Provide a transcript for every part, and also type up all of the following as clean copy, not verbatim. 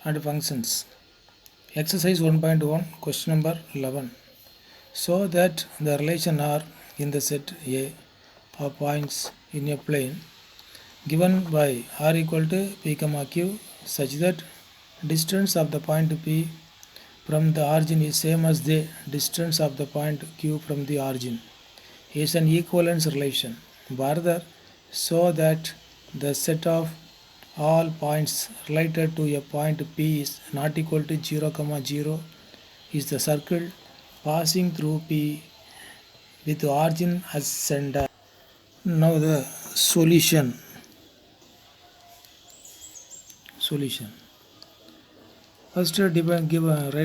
and functions. Exercise 1.1, question number 11. So that the relation R in the set A of points in a plane given by R equal to P comma Q such that distance of the point P from the origin is same as the distance of the point Q from the origin is an equivalence relation. Further, so that the set of all points related to a point P is not equal to 0, 0 is the circle passing through P with origin as center. Now the solution. First write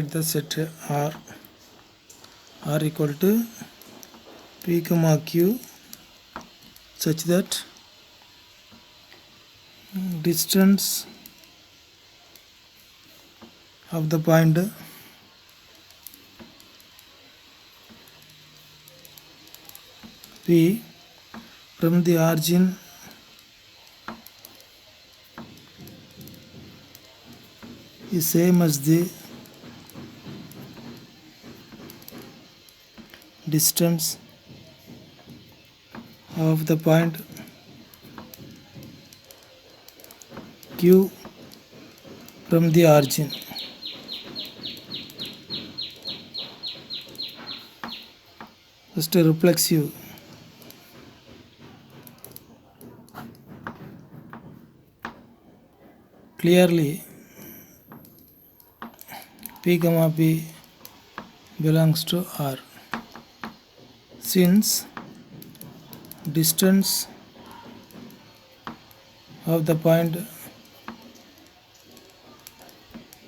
the set R equal to P comma Q such that distance of the point P from the origin is same as the distance of the point Q from the origin. First reflexive. Clearly P comma P belongs to R since distance of the point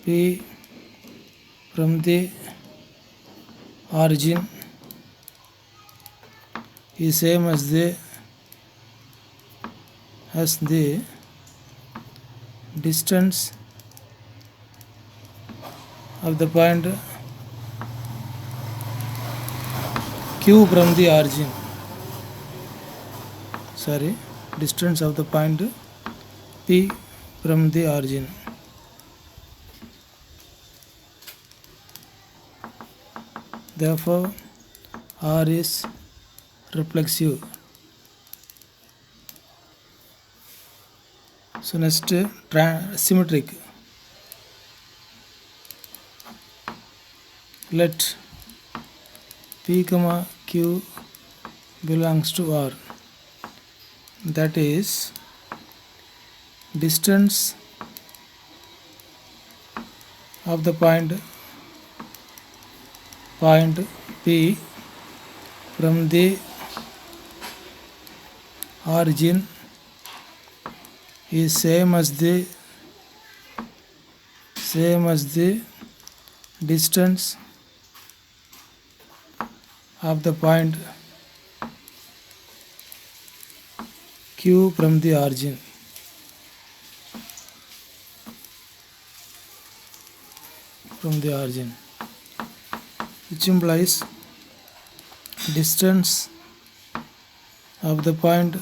P from the origin is same as the distance of the point Q from the origin. Distance of the point P from the origin. Therefore, R is reflexive. So next, symmetric. Let P comma Q belongs to R. That is, distance of the point P from the origin is same as the distance of the point Q from the origin. Which implies distance of the point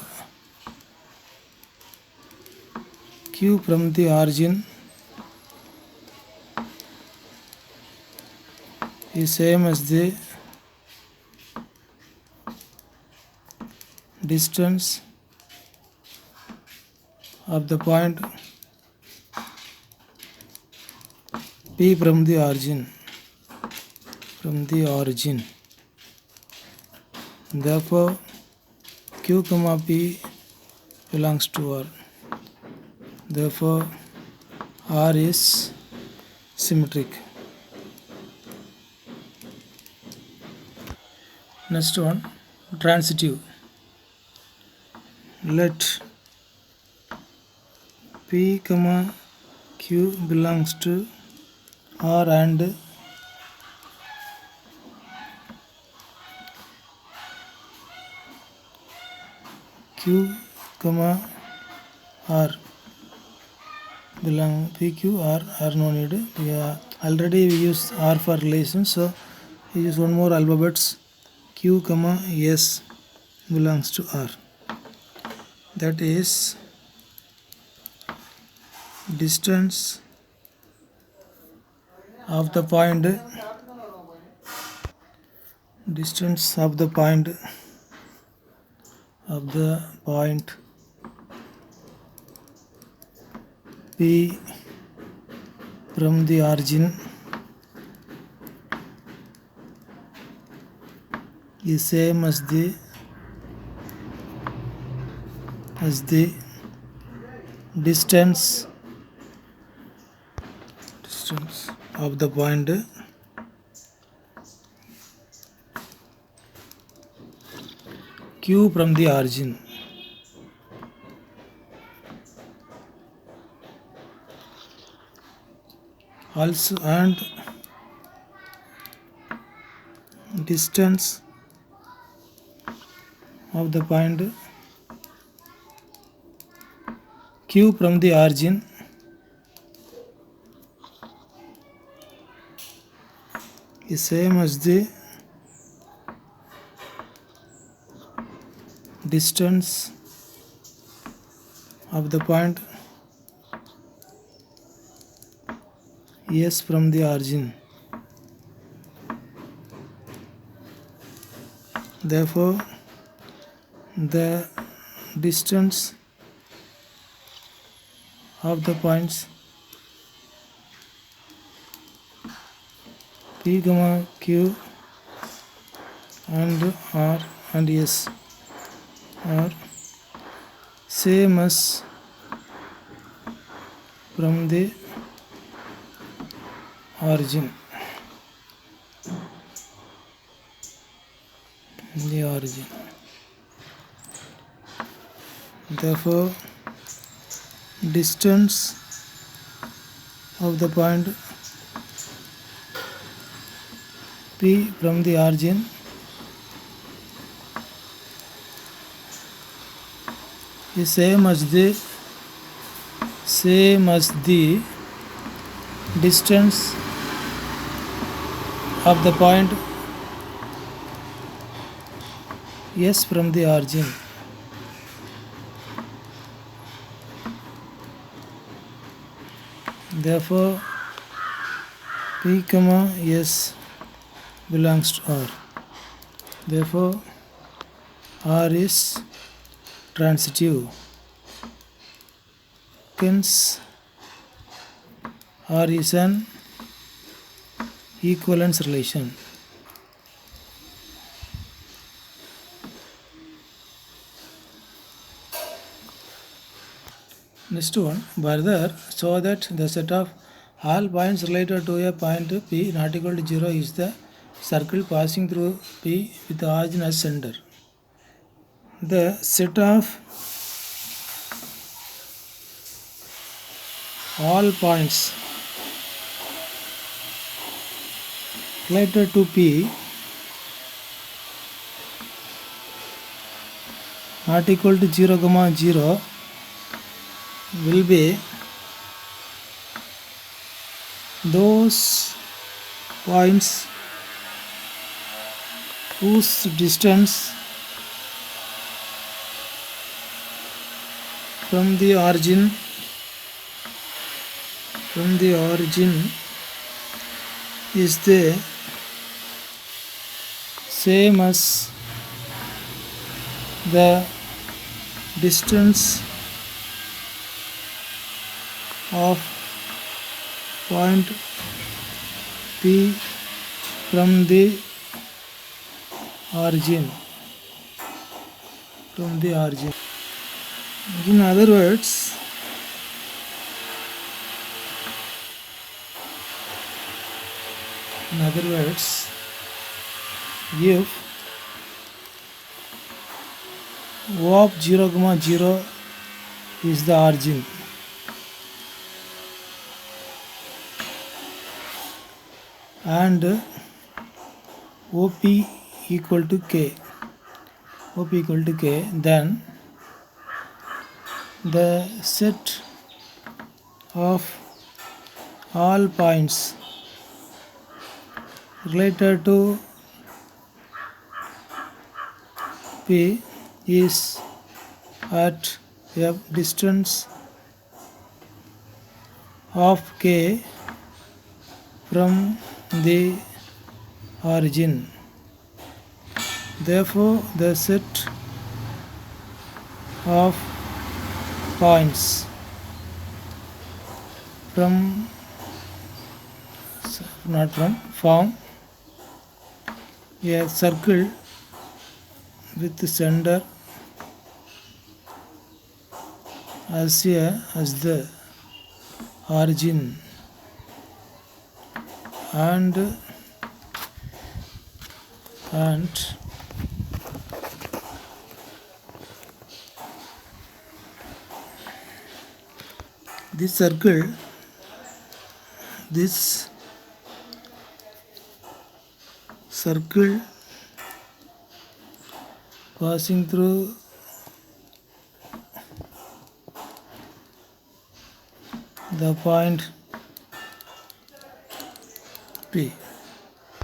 Q from the origin is same as the distance of the point P from the origin. Therefore, Q comma P belongs to R. Therefore, R is symmetric. Next one, transitive. Let P comma Q belongs to R and Q comma R belong PQ R no need. Already we use R for relations, so we use one more alphabets. Q comma S belongs to R. That is distance of the point, distance of the point P from the origin is same as the distance of the point Q from the origin. Also, and distance of the point Q from the origin is same as the distance of the point S from the origin. Therefore, the distance of the points P, Q and R and S are same as from the origin. Therefore, distance of the point P from the origin is same as the distance of the point S from the origin. Therefore, P, S belongs to R. Therefore, R is transitive. Hence, R is an equivalence relation. Next one, further show that the set of all points related to a point P not equal to 0 is the circle passing through P with the origin as center. The set of all points related to P not equal to 0, 0 will be those points whose distance from the origin is the same as the distance of point P from the origin. In other words, if O of 0, 0 is the origin and OP equal to K, then the set of all points related to P is at a distance of K from the origin. Therefore, the set of points from not from form a circle with the center as the origin and this circle passing through the point P.